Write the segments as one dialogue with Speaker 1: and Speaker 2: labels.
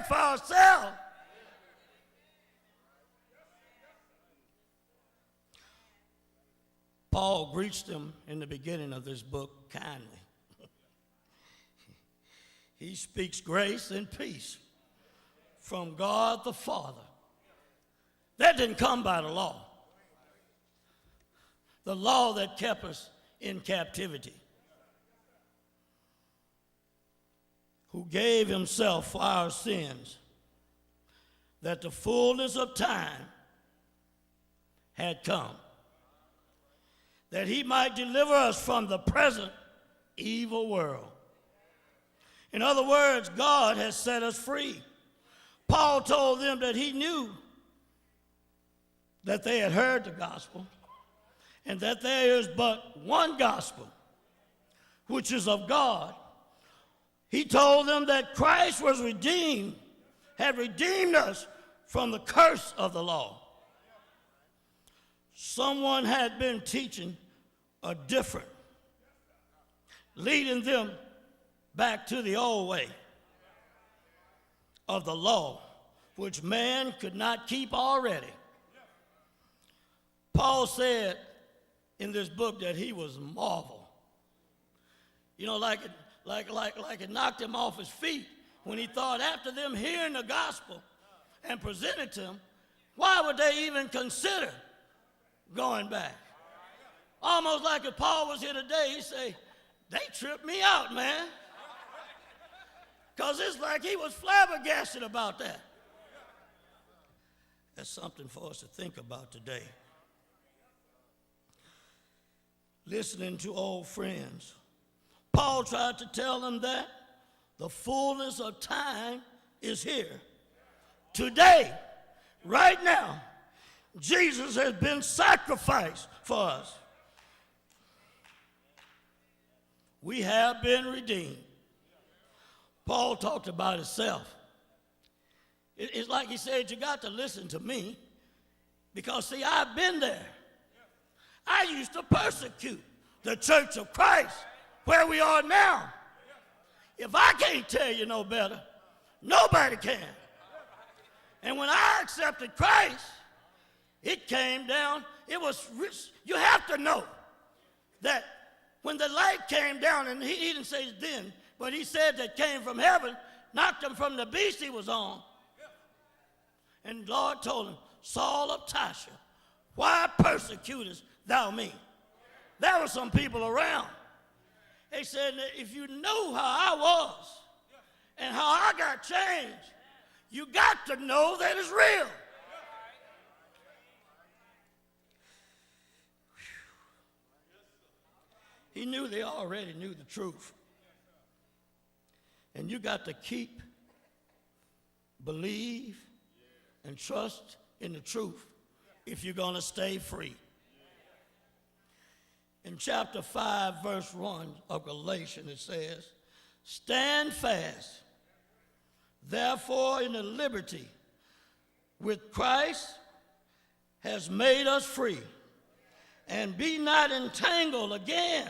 Speaker 1: it for ourselves. Paul greets them in the beginning of this book kindly. He speaks grace and peace from God the Father. That didn't come by the law. The law that kept us in captivity. Who gave himself for our sins, that the fullness of time had come, that he might deliver us from the present evil world. In other words, God has set us free. Paul told them that he knew that they had heard the gospel and that there is but one gospel, which is of God. He told them that Christ was redeemed, had redeemed us from the curse of the law. Someone had been teaching a different, leading them back to the old way of the law, which man could not keep already. Paul said in this book that he was marveled. You know, like it knocked him off his feet when he thought, after them hearing the gospel and presented to him, why would they even consider going back? Almost like if Paul was here today, he'd say, they tripped me out, man. Because it's like he was flabbergasted about that. That's something for us to think about today. Listening to old friends, Paul tried to tell them that the fullness of time is here. Today, right now, Jesus has been sacrificed for us. We have been redeemed. Paul talked about himself. It's like he said, you got to listen to me because, see, I've been there. I used to persecute the church of Christ where we are now. If I can't tell you no better, nobody can. And when I accepted Christ, it came down, it was rich. You have to know that when the light came down, and he didn't say then, but he said that came from heaven, knocked him from the beast he was on. And the Lord told him, Saul of Tarsus, why persecutest thou me? There were some people around. They said that if you knew how I was and how I got changed, you got to know that it's real. He knew they already knew the truth. And you got to keep, believe, and trust in the truth if you're going to stay free. In chapter 5, verse 1 of Galatians, it says, stand fast, therefore, in the liberty with Christ has made us free, and be not entangled again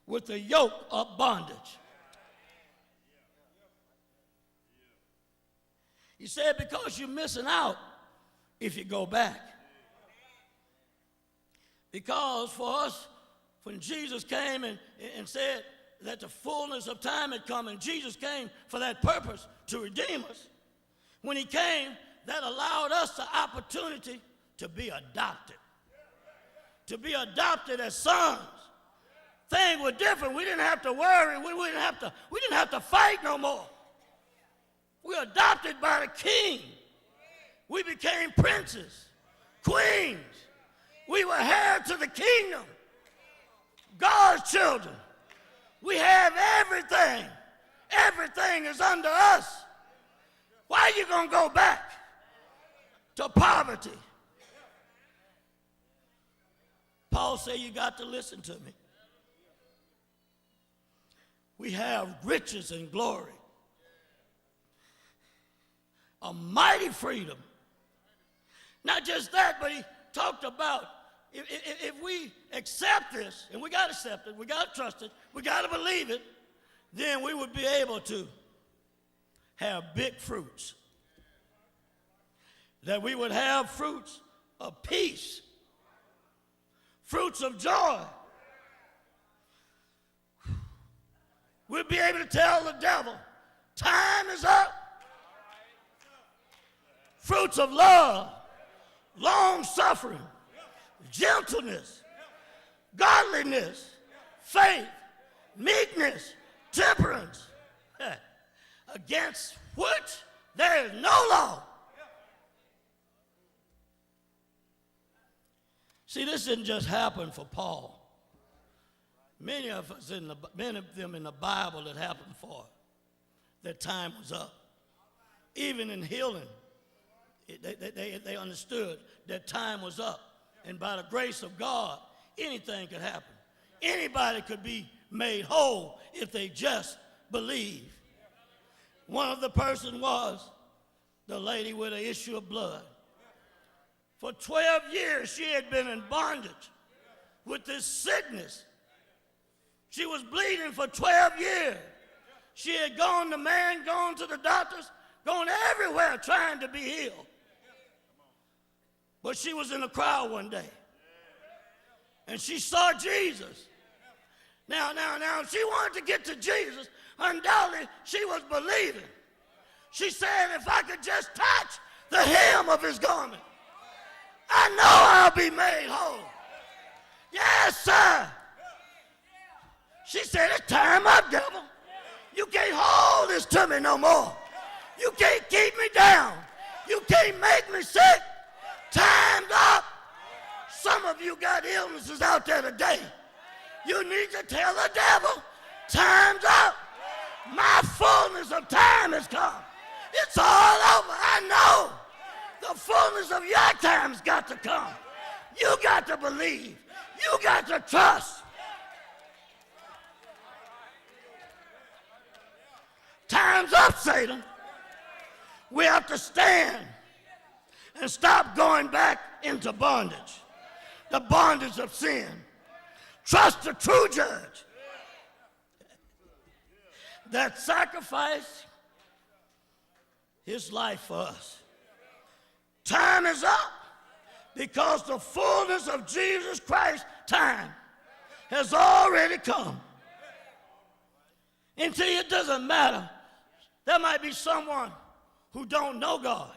Speaker 1: with the yoke of bondage. He said, because you're missing out if you go back. Because for us, when Jesus came and said that the fullness of time had come, and Jesus came for that purpose, to redeem us, when he came, that allowed us the opportunity to be adopted. To be adopted as sons. Things were different. We didn't have to worry. We didn't have to fight no more. We were adopted by the king. We became princes, queens. We were heirs to the kingdom. God's children. We have everything. Everything is under us. Why are you going to go back to poverty? Paul said, you got to listen to me. We have riches and glory. A mighty freedom. Not just that, but he talked about if we accept this, and we got to accept it, we got to trust it, we got to believe it, then we would be able to have big fruits. That we would have fruits of peace, fruits of joy. We'll be able to tell the devil, time is up. Fruits of love, long suffering, gentleness, godliness, faith, meekness, temperance, against which there is no law. See, this didn't just happen for Paul. Many of them in the Bible it happened for. Their time was up. Even in healing, they understood that time was up. And by the grace of God, anything could happen. Anybody could be made whole if they just believe. One of the persons was the lady with an issue of blood. For 12 years, she had been in bondage with this sickness. She was bleeding for 12 years. She had gone to man, gone to the doctors, gone everywhere trying to be healed. But she was in a crowd one day, and she saw Jesus. Now, she wanted to get to Jesus. Undoubtedly, she was believing. She said, if I could just touch the hem of his garment, I know I'll be made whole. Yes, sir. She said, it's time up, devil. You can't hold this to me no more. You can't keep me down. You can't make me sick. Time's up. Some of you got illnesses out there today. You need to tell the devil, time's up. My fullness of time has come. It's all over. I know. The fullness of your time's got to come. You got to believe. You got to trust. Time's up, Satan. We have to stand and stop going back into bondage. The bondage of sin. Trust the true judge that sacrificed his life for us. Time is up because the fullness of Jesus Christ's time has already come. And see, it doesn't matter. There might be someone who don't know God.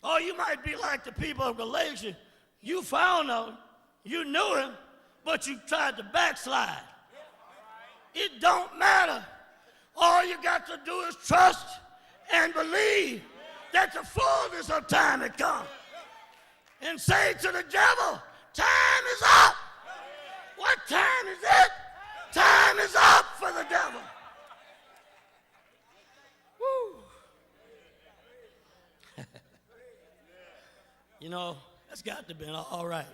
Speaker 1: Or you might be like the people of Galatians. You found him, you knew him, but you tried to backslide. It don't matter. All you got to do is trust and believe that the fullness of time had come. And say to the devil, time is up. What time is it? Time is up for the devil. Woo. You know, that's got to be all right.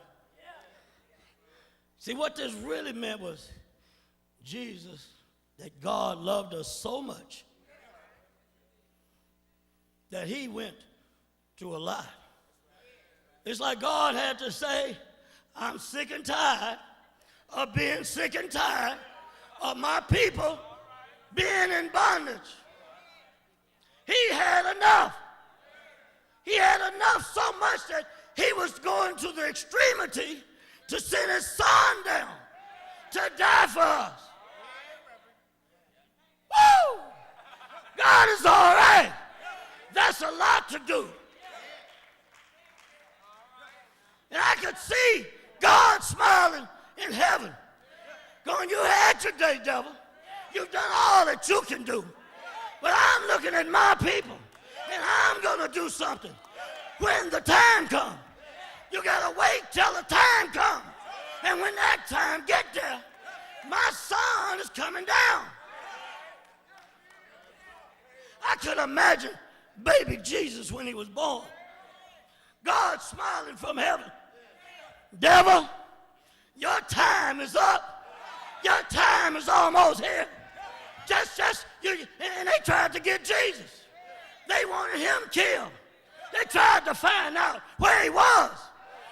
Speaker 1: See, what this really meant was Jesus, that God loved us so much that he went to a lot. It's like God had to say, I'm sick and tired of being sick and tired of my people being in bondage. He had enough. He had enough so much that he was going to the extremity to send his son down to die for us. Woo! God is all right. That's a lot to do. And I could see God smiling in heaven, going, you had your day, devil. You've done all that you can do. But I'm looking at my people, and I'm going to do something when the time comes. You got to wait till the time comes. And when that time gets there, my son is coming down. I could imagine baby Jesus when he was born. God smiling from heaven. Devil, your time is up. Your time is almost here. And they tried to get Jesus. They wanted him killed. They tried to find out where he was.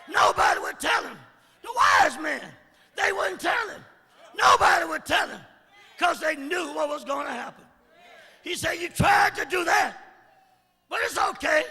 Speaker 1: Nobody would tell him. The wise men, they wouldn't tell him. Nobody would tell him because they knew what was going to happen. He said, you tried to do that, but it's okay.